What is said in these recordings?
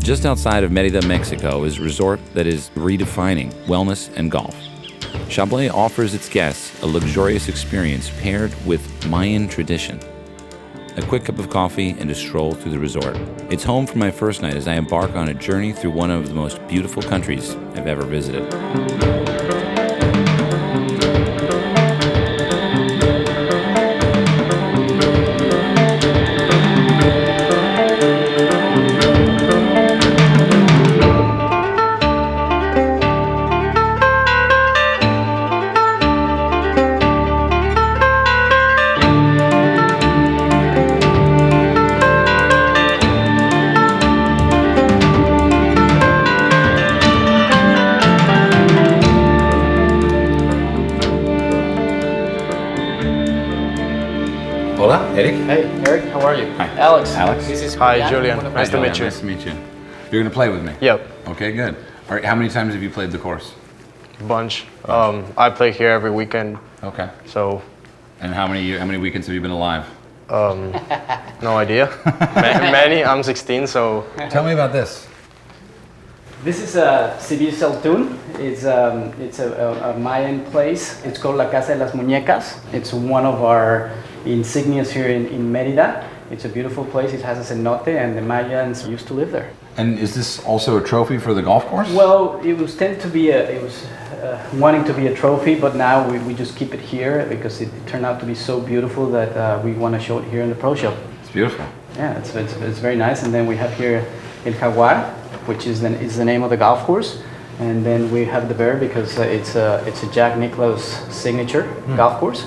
Just outside of Mérida, Mexico, is a resort that is redefining wellness and golf. Chablé offers its guests a luxurious experience paired with Mayan tradition. A quick cup of coffee and a stroll through the resort. It's home for my first night as I embark on a journey through one of the most beautiful countries I've ever visited. Hola, Erik. Hey, Erik, how are you? Hi. Alex. Alex. This is Hi, Julian. Julian. Nice to meet you. Nice to meet you. You're going to play with me? Yep, Okay, good. All right, how many times have you played the course? bunch. I play here every weekend, Okay. so And how many weekends have you been alive? no idea. Many. I'm 16, so Tell me about this. This is a Sacrificial tune. It's a Mayan place. It's called La Casa de las Muñecas. It's one of our insignias here in Mérida. It's a beautiful place. It has a cenote, and the Mayans used to live there. And is this also a trophy for the golf course? Well, it was wanting to be a trophy, but now we just keep it here because it turned out to be so beautiful that we want to show it here in the pro shop. It's beautiful. Yeah, it's very nice. And then we have here El Jaguar, which is the name of the golf course. And then we have the bear because it's a Jack Nicklaus signature golf course.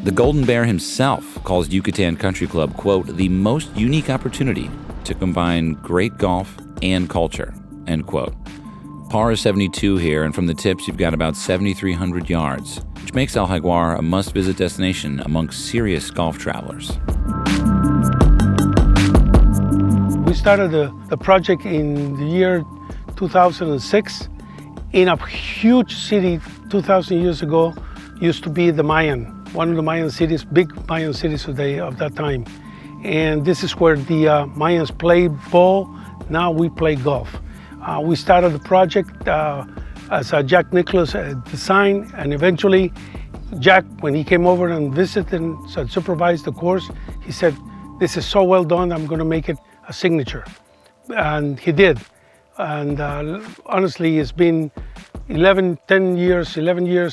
The Golden Bear himself calls Yucatan Country Club, quote, the most unique opportunity to combine great golf and culture, end quote. Par is 72 here, and from the tips, you've got about 7,300 yards, which makes El Jaguar a must-visit destination amongst serious golf travelers. We started the project in the year 2006 in a huge city 2,000 years ago, used to be the Mayan, one of the Mayan cities, big Mayan cities of that time. And this is where the Mayans played ball. Now we play golf. We started the project as Jack Nicklaus design, and eventually Jack, when he came over and visited and supervised the course, he said, "This is so well done, I'm going to make it a signature." And he did. And honestly, it's been 11 years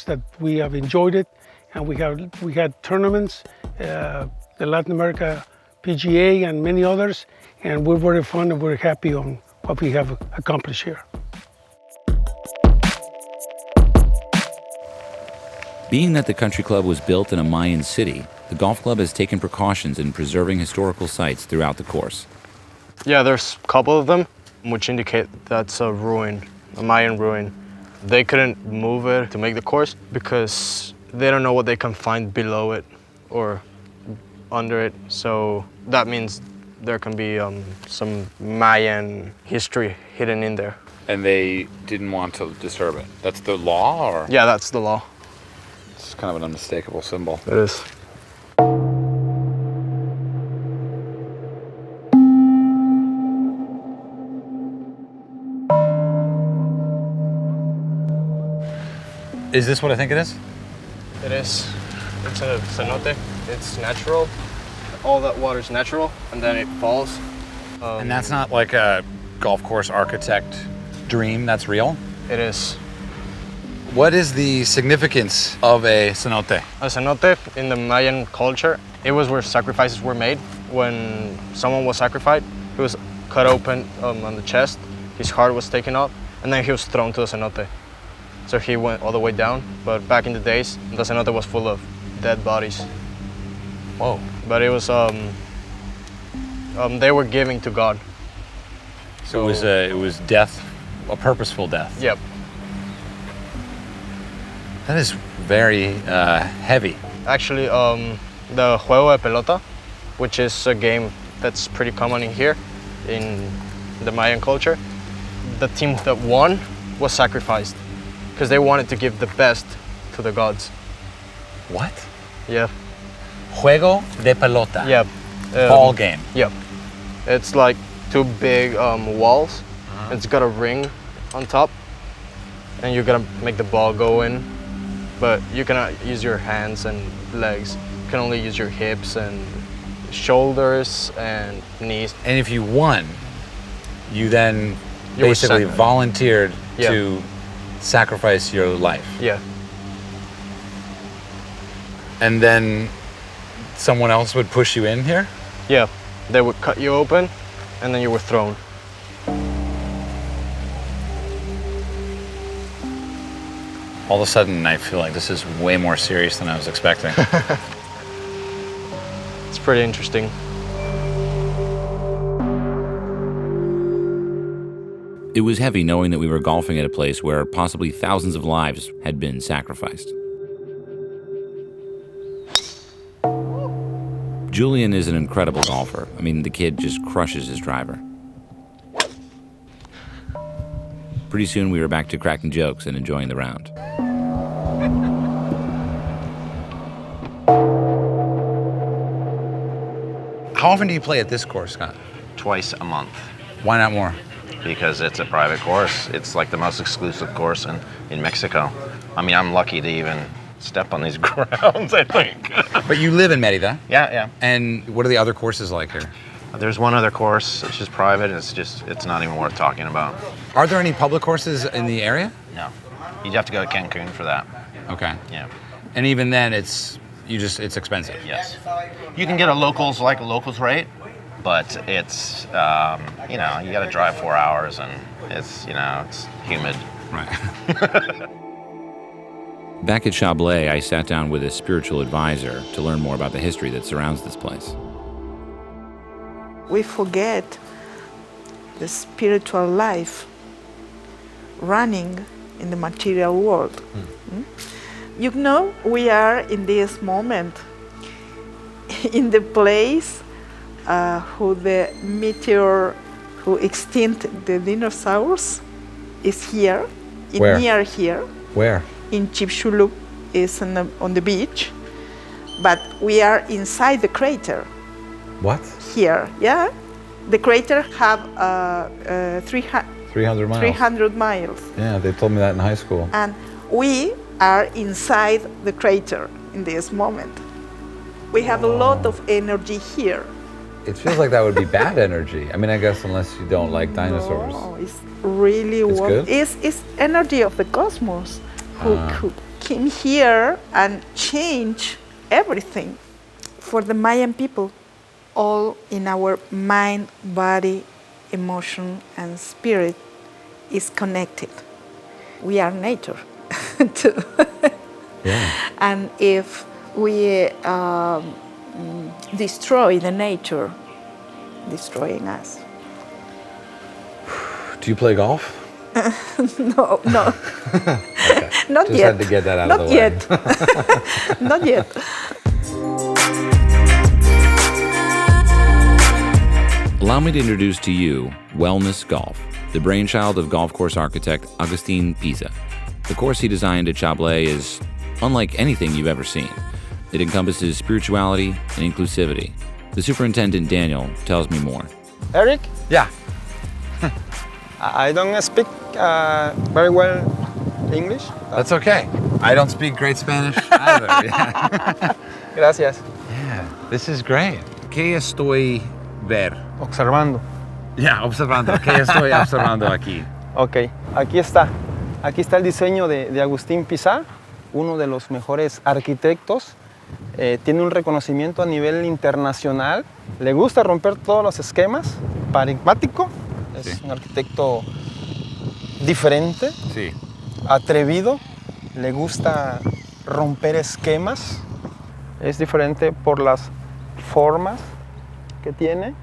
that we have enjoyed it. And we had tournaments, the Latin America PGA and many others, and we're very fun and we're happy on what we have accomplished here. Being that the country club was built in a Mayan city, the golf club has taken precautions in preserving historical sites throughout the course. yeah, there's a couple of them which indicate that's a ruin, a Mayan ruin. They couldn't move it to make the course because they don't know what they can find below it or under it. So that means there can be some Mayan history hidden in there. And they didn't want to disturb it. That's the law, or? Yeah, that's the law. It's kind of an unmistakable symbol. It is. Is this what I think it is? It is. It's a cenote. It's natural. All that water is natural, and then it falls. And that's not like a golf course architect dream, that's real? It is. What is the significance of a cenote? A cenote in the Mayan culture, it was where sacrifices were made. When someone was sacrificed, he was cut open on the chest, his heart was taken out, and then he was thrown to a cenote. So he went all the way down, but back in the days, the cenote was full of dead bodies. Whoa. But it was, they were giving to God. So it was death, a purposeful death. Yep. That is very heavy. Actually, the juego de pelota, which is a game that's pretty common in here, in the Mayan culture, the team that won was sacrificed because they wanted to give the best to the gods. What? Yeah. Juego de pelota. Yeah. Ball game. Yep. It's like two big walls. It's got a ring on top, and you're gonna make the ball go in. But you cannot use your hands and legs. You can only use your hips and shoulders and knees. And if you won, you then You were basically sent. volunteered Yeah. to sacrifice your life. Yeah. And then someone else would push you in here? Yeah. They would cut you open, and then you were thrown. All of a sudden, I feel like this is way more serious than I was expecting. It's pretty interesting. It was heavy knowing that we were golfing at a place where possibly thousands of lives had been sacrificed. Julian is an incredible golfer. I mean, the kid just crushes his driver. Pretty soon we were back to cracking jokes and enjoying the round. How often do you play at this course, Scott? Twice a month, Why not more? because it's a private course. It's like the most exclusive course in Mexico. I mean, I'm lucky to even step on these grounds, I think. But you live in Mérida. Yeah. And what are the other courses like here? There's one other course, it's just private, it's not even worth talking about. Are there any public courses in the area? No. You'd have to go to Cancun for that. Okay. Yeah. And even then, it's expensive. Yes. You can get a locals rate, but it's, you know, you gotta drive 4 hours and it's, you know, it's humid. Right. Back at Chablé, I sat down with a spiritual advisor to learn more about the history that surrounds this place. We forget the spiritual life running in the material world. You know, we are in this moment in the place who the meteor who extinct the dinosaurs is here, Where? near here. Where? In Chibchulu is on the beach, but we are inside the crater. What? Here, yeah. The crater have 300 miles. 300 miles. Yeah, they told me that in high school. And we are inside the crater in this moment. We have a lot of energy here. It feels like that would be bad energy. I mean, I guess unless you don't like dinosaurs. No, it's really It's good? It's energy of the cosmos who came here and changed everything. For the Mayan people, all in our mind, body, emotion, and spirit is connected. We are nature, too. Yeah. And if we destroy the nature, destroying us. Do you play golf? No, Okay. not Just yet. had to get that out Not of the way. yet. Not yet. Allow me to introduce to you Wellness Golf, the brainchild of golf course architect Agustin Piza. The course he designed at Chablé is unlike anything you've ever seen. It encompasses spirituality and inclusivity. The superintendent, Daniel, tells me more. Erik, Yeah. I don't speak very well English. That's okay. I don't speak great Spanish either. Yeah. Gracias. Yeah, this is great. ¿Qué estoy ver? Observando. Yeah, observando. ¿Qué estoy observando aquí? Ok, aquí está. Aquí está el diseño de Agustin Piza, uno de los mejores arquitectos. Tiene un reconocimiento a nivel internacional. Le gusta romper todos los esquemas. Paradigmático. Es Sí. un arquitecto diferente, Sí. atrevido. Le gusta romper esquemas. Es diferente por las formas que tiene.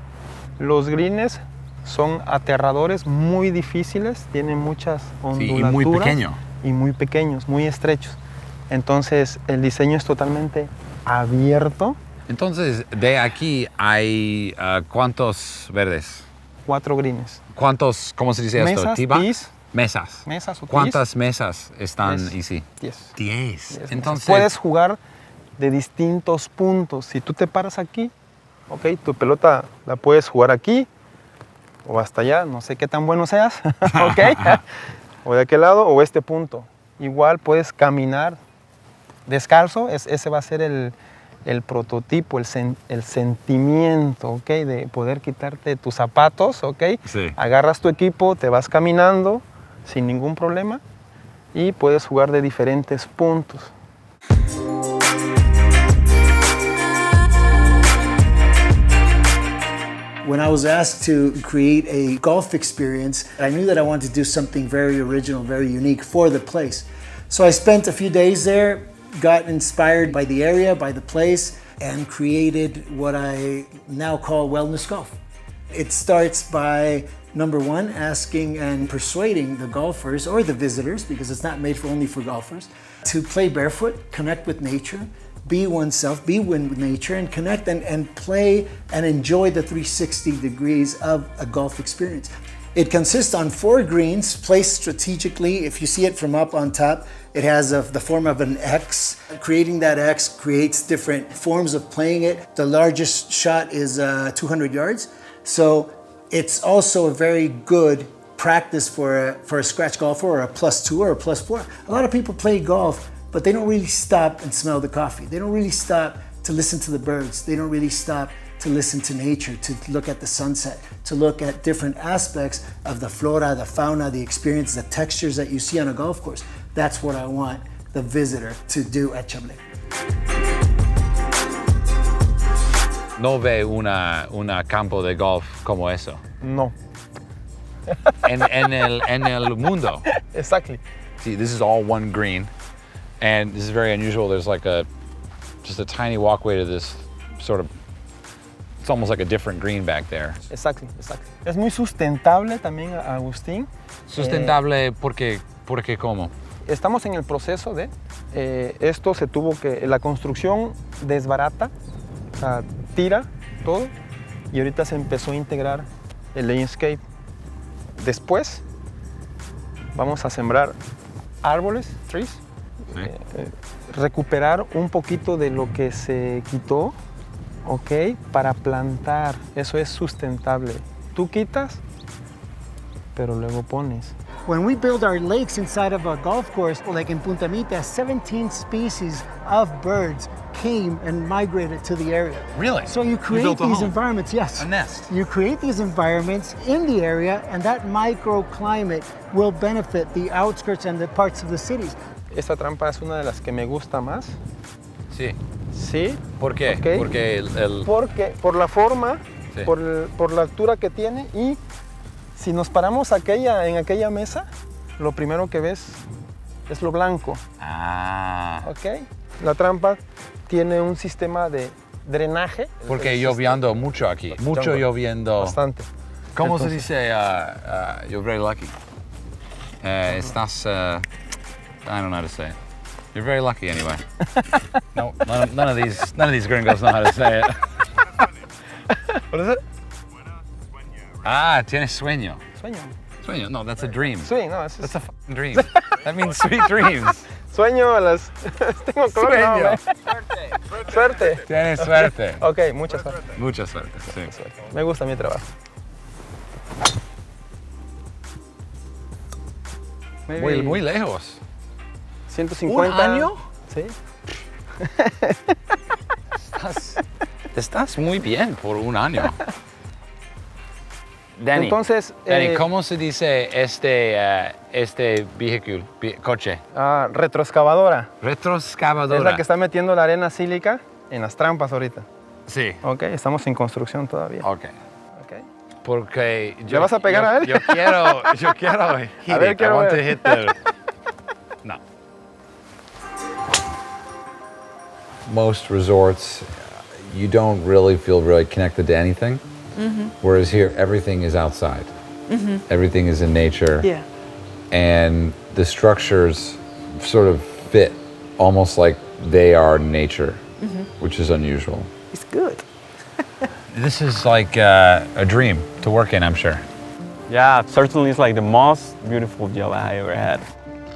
Los greens son aterradores, muy difíciles, tienen muchas Sí, ondulaturas. y muy pequeño. Y muy pequeños, muy estrechos. Entonces el diseño es totalmente abierto. Entonces, de aquí hay ¿cuántos verdes? 4 greens. ¿Cuántos, cómo se dice esto? Mesas, ¿Tiba? tees. Mesas. Mesas o tees. ¿Cuántas mesas están 10. easy? 10. 10. Yes. Entonces, Puedes jugar de distintos puntos. Si tú te paras aquí, Ok, tu pelota la puedes jugar aquí o hasta allá, no sé qué tan bueno seas, ok, o de aquel lado o este punto. Igual puedes caminar descalzo, ese va a ser el prototipo, el sentimiento, ok, de poder quitarte tus zapatos, ok. Sí. Agarras tu equipo, te vas caminando sin ningún problema y puedes jugar de diferentes puntos. When I was asked to create a golf experience, I knew that I wanted to do something very original, very unique for the place. So I spent a few days there, got inspired by the area, by the place, and created what I now call wellness golf. It starts by, number one, asking and persuading the golfers or the visitors, because it's not made only for golfers, to play barefoot, connect with nature, be oneself, be with nature, and connect and play and enjoy the 360 degrees of a golf experience. It consists on 4 greens placed strategically. If you see it from up on top, it has the form of an X. Creating that X creates different forms of playing it. The largest shot is 200 yards. So it's also a very good practice for a scratch golfer or a +2 or a +4. A lot of people play golf, but they don't really stop and smell the coffee. They don't really stop to listen to the birds. They don't really stop to listen to nature, to look at the sunset, to look at different aspects of the flora, the fauna, the experience, the textures that you see on a golf course. That's what I want the visitor to do at Chablé. No ve una campo de golf como eso. No. En el mundo. Exactly. See, this is all one green, and this is very unusual. There's like just a tiny walkway to this sort of, it's almost like a different green back there. Exactly, exactly. Es muy sustentable también, Agustín. Sustentable porque ¿cómo? Estamos en el proceso de, esto se tuvo que, la construcción desbarata, o sea, tira todo, y ahorita se empezó a integrar el landscape. Después vamos a sembrar árboles, trees, Sí. recuperar un poquito de lo que se quitó, ok, para plantar. Eso es sustentable. Tú quitas, pero luego pones. When we build our lakes inside of a golf course, like in Punta Mita, 17 species of birds came and migrated to the area. Really? So you create built a these home. environments, yes. A nest. You create these environments in the area, and that microclimate will benefit the outskirts and the parts of the cities. Esta trampa es una de las que me gusta más. Sí. Sí. ¿Por qué? Ok. Porque por la forma, Sí. por la altura que tiene, y si nos paramos en aquella mesa, lo primero que ves es lo blanco. Ah. ¿Ok? La trampa tiene un sistema de drenaje. Porque lloviendo mucho aquí. Mucho lloviendo. Bastante. ¿Cómo se Entonces, dice? You're very lucky. Estás. I don't know how to say it. You're very lucky anyway. No, none of these gringos know how to say it. What is it? Ah, tienes sueño. Sueño. Sueño. No, that's a dream. Sí, no, That's a fucking dream. That means sweet dreams. Sueño a las... Tengo color, Sueño. no, Suerte. Tienes suerte. Ok, mucha suerte. Mucha suerte, sí. Me gusta mi trabajo. Maybe Muy lejos. 150. ¿Un año? Sí. Estás muy bien por un año. Danny, Entonces, Danny, ¿cómo se dice este vehículo, coche? retroexcavadora. Retroexcavadora. Es la que está metiendo la arena sílica en las trampas ahorita. Sí. Ok, estamos en construcción todavía. Ok. Ok. Porque ¿Le vas a pegar a él? Yo quiero hit A ver, it. quiero I want ver. to hit the... No. Most resorts, you don't really feel really connected to anything. Whereas here, everything is outside. Everything is in nature. Yeah. And the structures sort of fit almost like they are nature, which is unusual. It's good. This is like a dream to work in, I'm sure. Yeah, certainly it's like the most beautiful job I ever had.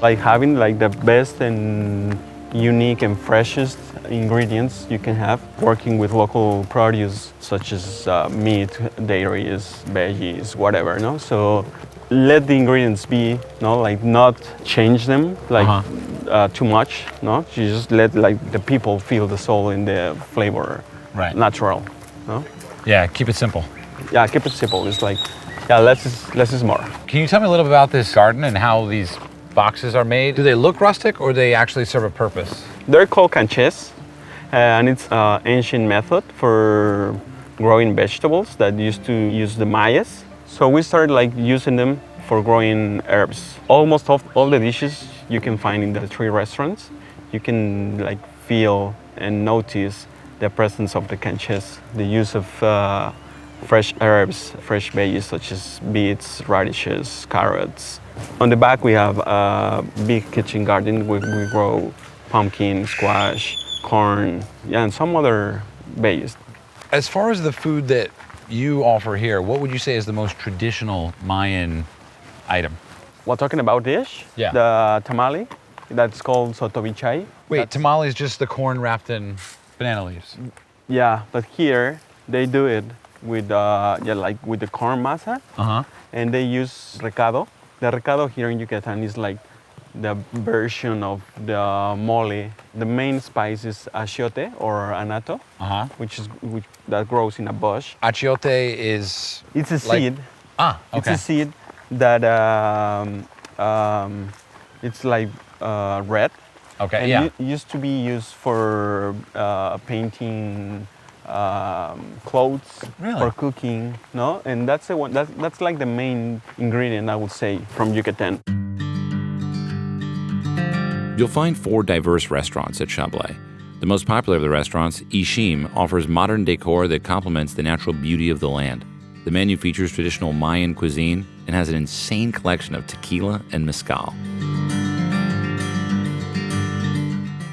Like having like the best and unique and freshest ingredients you can have, working with local produce. So such as meat, dairies, veggies, whatever, no? So let the ingredients be, no, like not change them like too much, no? You just let like the people feel the soul in the flavor, Right. natural, no? Yeah, keep it simple. Yeah, keep it simple. It's like, yeah, less is more. Can you tell me a little bit about this garden and how these boxes are made? Do they look rustic or do they actually serve a purpose? They're called canches, and it's an ancient method for growing vegetables that used to use the Mayas. So we started like using them for growing herbs. Almost all the dishes you can find in the 3 restaurants, you can like feel and notice the presence of the canches, the use of fresh herbs, fresh veggies such as beets, radishes, carrots. On the back we have a big kitchen garden where we grow pumpkin, squash, corn, yeah, and some other veggies. As far as the food that you offer here, what would you say is the most traditional Mayan item? While talking about dish, Yeah. the tamale, that's called sotobichay. Wait, tamale is just the corn wrapped in banana leaves. Yeah, but here they do it with like with the corn masa, and they use recado. The recado here in Yucatan is like the version of the mole. The main spice is achiote or anato, which that grows in a bush. Achiote is It's a like- seed. okay. It's a seed that it's like red. Okay, And yeah. it used to be used for painting clothes, Really? for cooking, no? And that's the one. That's like the main ingredient, I would say, from Yucatan. You'll find 4 diverse restaurants at Chablé. The most popular of the restaurants, Ishim, offers modern decor that complements the natural beauty of the land. The menu features traditional Mayan cuisine and has an insane collection of tequila and mezcal.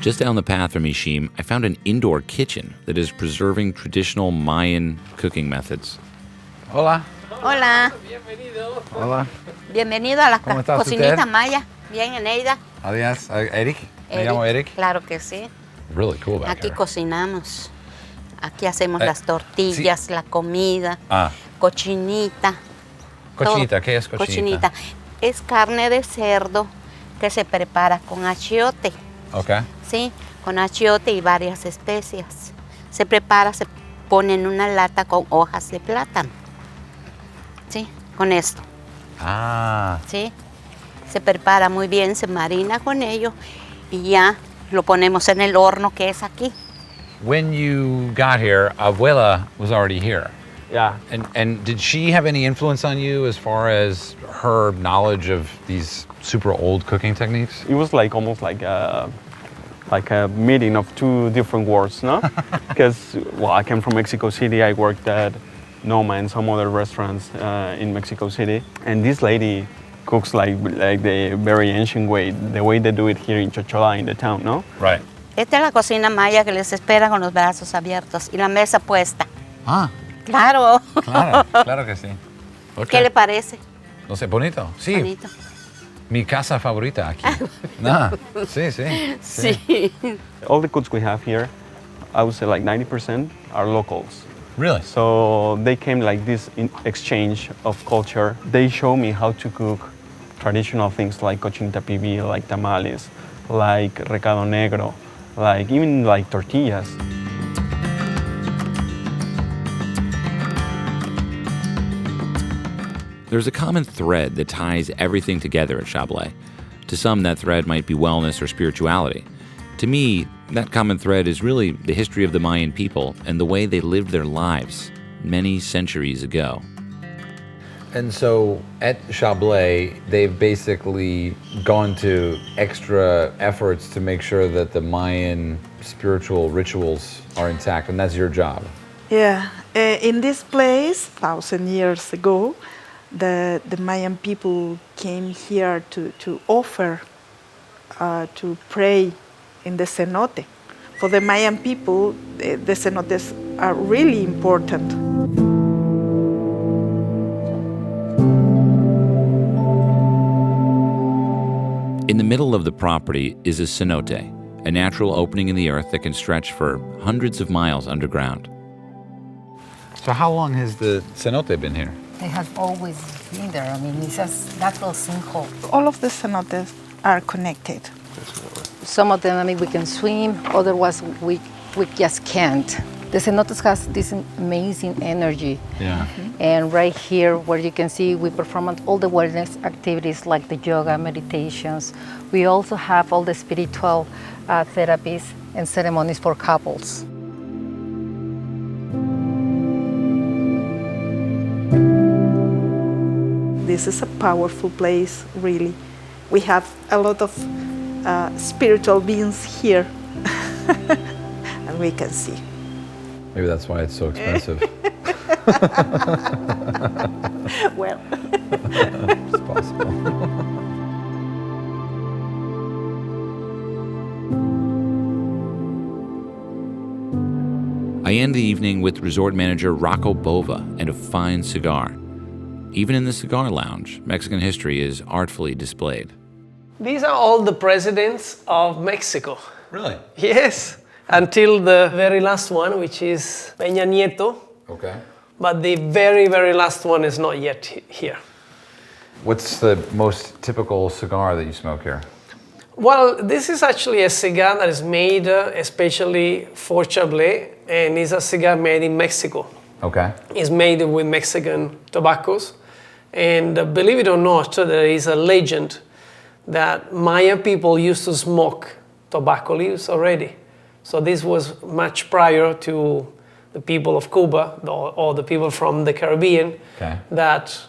Just down the path from Ishim, I found an indoor kitchen that is preserving traditional Mayan cooking methods. Hola. Hola, Hola. bienvenido a la ¿Cómo está cocinita usted? Maya. Bien, Eneida. Adiós. Erik. Me llamo Erik. Claro que sí. Really cool back Aquí here. cocinamos. Aquí hacemos Eh, las tortillas, la comida, Ah, cochinita. cochinita. todo. ¿Qué es cochinita? Es carne de cerdo que se prepara con achiote, Okay. ¿sí? Con achiote y varias especias. Se prepara, se pone en una lata con hojas de plátano. ¿Sí? Con esto. Ah. ¿Sí? Se prepara muy bien, se marina con ello y ya lo ponemos en el horno que es aquí. When you got here, Abuela was already here. Yeah. And did she have any influence on you as far as her knowledge of these super old cooking techniques? It was like almost like a meeting of 2 different worlds, no? Because well, I came from Mexico City. I worked at Noma and some other restaurants in Mexico City, and this lady cooks like the very ancient way, the way they do it here in Chochola, in the town, no? Right. Esta es la cocina maya que les espera con los brazos abiertos y la mesa puesta. Ah, Claro. claro, claro que sí. Okay. ¿Qué le parece? No sé, bonito. Sí, Bonito. mi casa favorita aquí. Nah, sí, sí. Sí. All the cooks we have here, I would say like 90% are locals. Really? So they came like this in exchange of culture. They show me how to cook traditional things like cochinita pibil, like tamales, like recado negro, like even like tortillas. There's a common thread that ties everything together at Chablé. To some, that thread might be wellness or spirituality. To me, that common thread is really the history of the Mayan people and the way they lived their lives many centuries ago. And so at Chablé, they've basically gone to extra efforts to make sure that the Mayan spiritual rituals are intact, and that's your job. Yeah, in this place, 1,000 years ago, the Mayan people came here to offer, to pray in the cenote. For the Mayan people, the cenotes are really important. In the middle of the property is a cenote, a natural opening in the earth that can stretch for hundreds of miles underground. So how long has the cenote been here? They have always been there. I mean, it's a natural sinkhole. All of the cenotes are connected. Some of them, I mean, we can swim. Otherwise, we just can't. The cenotes has this amazing energy. Yeah. And right here, where you can see, we perform all the wellness activities like the yoga, meditations. We also have all the spiritual therapies and ceremonies for couples. This is a powerful place, really. We have a lot of spiritual beings here, and we can see. Maybe that's why it's so expensive. Well, It's possible. I end the evening with resort manager Rocco Bova and a fine cigar. Even in the cigar lounge, Mexican history is artfully displayed. These are all the presidents of Mexico. Really? Yes, until the very last one, which is Peña Nieto. Okay. But the very, very last one is not yet here. What's the most typical cigar that you smoke here? Well, this is actually a cigar that is made especially for Chablé, and it's a cigar made in Mexico. Okay. It's made with Mexican tobaccos. And believe it or not, there is a legend that Mayan people used to smoke tobacco leaves already. So this was much prior to the people of Cuba or the people from the Caribbean that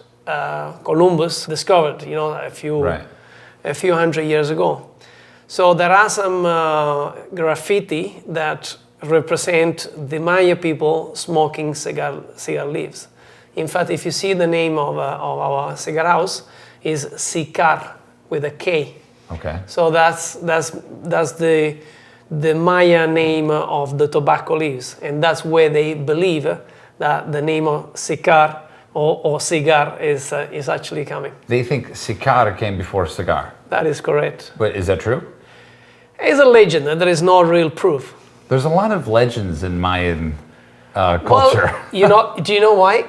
Columbus discovered, a few hundred years ago. So there are some graffiti that represent the Maya people smoking cigar leaves. In fact, if you see the name of our cigar house is Sicar with a K. Okay. So that's the Maya name of the tobacco leaves, and that's where they believe that the name of Sicar or cigar is actually coming. They think sicar came before cigar. That is correct. But is that true? It's a legend, and there is no real proof. There's a lot of legends in Mayan culture. Well, do you know why?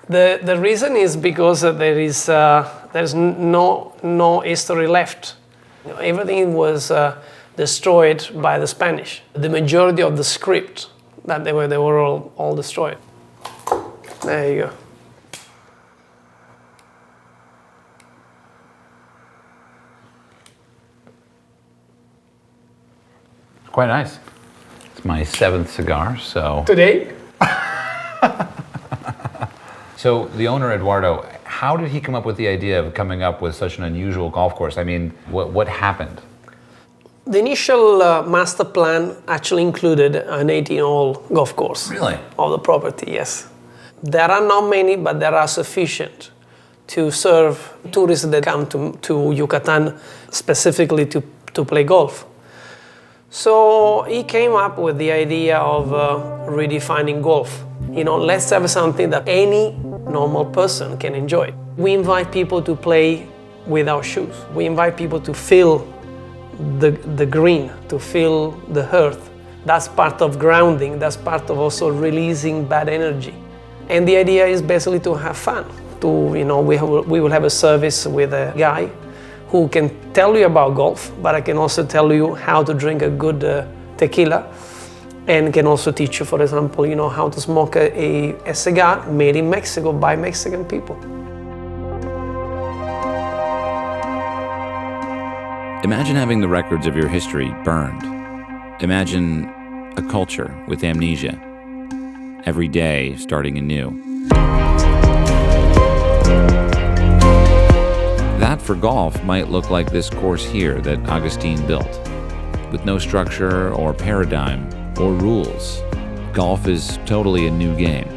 The reason is because there's no history left. Everything was destroyed by the Spanish. The majority of the script that they were all destroyed. There you go. Quite nice. It's my 7th cigar, so. Today? So the owner, Eduardo, how did he come up with the idea of coming up with such an unusual golf course? I mean, what happened? The initial master plan actually included an 18-hole golf course. Really? Of the property, yes. There are not many, but there are sufficient to serve tourists that come to Yucatan specifically to play golf. So he came up with the idea of redefining golf. Let's have something that any normal person can enjoy. We invite people to play without shoes. We invite people to feel the green, to feel the earth. That's part of grounding. That's part of also releasing bad energy. And the idea is basically to have fun. We will have a service with a guy who can tell you about golf, but I can also tell you how to drink a good tequila, and can also teach you, for example, how to smoke a cigar made in Mexico by Mexican people. Imagine having the records of your history burned. Imagine a culture with amnesia, every day starting anew. That for golf might look like this course here that Agustin built. With no structure or paradigm or rules, golf is totally a new game.